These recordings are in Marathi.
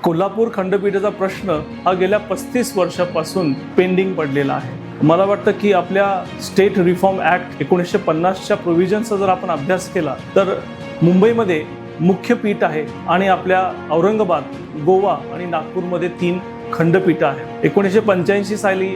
कोल्हापूर खंडपीठाचा प्रश्न हा गेल्या 35 वर्षापासून पेंडिंग पडलेला आहे। मला वाटतं की आपल्या स्टेट रिफॉर्म ॲक्ट 1950च्या प्रोव्हिजनचा जर आपण अभ्यास केला तर मुंबईमध्ये मुख्य पीठ आहे आणि आपल्या औरंगाबाद, गोवा आणि नागपूरमध्ये 3 खंडपीठं आहेत। 1985 साली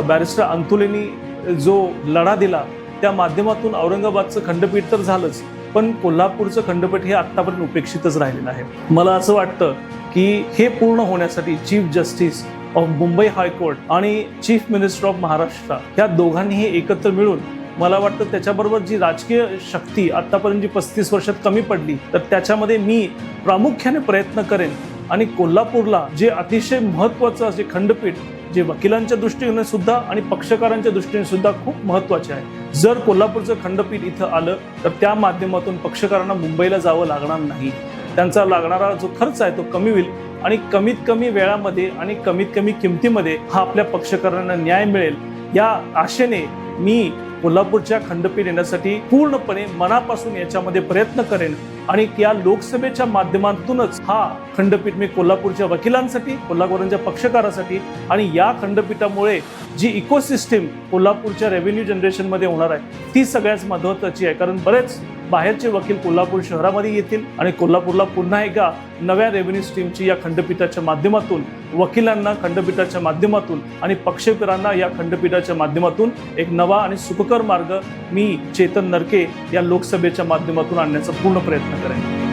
बॅरिस्टर अंतुलेंनी जो लढा दिला त्या माध्यमातून औरंगाबादचं खंडपीठ तर झालंच, पण कोल्हापूरचं खंडपीठ हे आत्तापर्यंत उपेक्षितच राहिलेलं आहे। मला असं वाटतं की हे पूर्ण होण्यासाठी chief justice of Mumbai high court आणि चीफ मिनिस्टर ऑफ महाराष्ट्र या दोघांनीही एकत्र मिळून मला वाटतं त्याच्याबरोबर जी राजकीय शक्ती आत्तापर्यंत जी 35 वर्षात कमी पडली तर त्याच्यामध्ये मी प्रामुख्याने प्रयत्न करेन आणि कोल्हापूरला जे अतिशय महत्त्वाचं असे खंडपीठ जे वकिलांच्या दृष्टीने सुद्धा आणि पक्षकारांच्या दृष्टीने सुद्धा खूप महत्त्वाचे आहे। जर कोल्हापूरचं खंडपीठ इथं आलं तर त्या माध्यमातून पक्षकारांना मुंबईला जावं लागणार नाही, त्यांचा लागणारा जो खर्च आहे तो कमी होईल आणि कमीत कमी वेळामध्ये आणि कमीत कमी किमतीमध्ये हा आपल्या पक्षकारांना न्याय मिळेल या आशेने मी कोल्हापूरच्या खंडपीठ येण्यासाठी पूर्णपणे मनापासून याच्यामध्ये प्रयत्न करेन आणि या लोकसभेच्या माध्यमातूनच हा खंडपीठ मी कोल्हापूरच्या वकिलांसाठी, कोल्हापूरच्या पक्षकारासाठी आणि या खंडपीठामुळे जी इकोसिस्टीम कोल्हापूरच्या रेव्हेन्यू जनरेशनमध्ये होणार आहे ती सगळ्यात महत्त्वाची आहे। कारण बरेच बाहेरचे वकील कोल्हापूर शहरामध्ये येतील आणि कोल्हापूरला पुन्हा एकदा नव्या रेव्हेन्यू स्ट्रीमची या खंडपीठाच्या माध्यमातून वकिलांना खंडपीठाच्या माध्यमातून आणि पक्षकारांना या खंडपीठाच्या माध्यमातून एक नवा आणि सुखकर मार्ग मी चेतन नरके या लोकसभेच्या माध्यमातून आणण्याचा पूर्ण प्रयत्न करेन।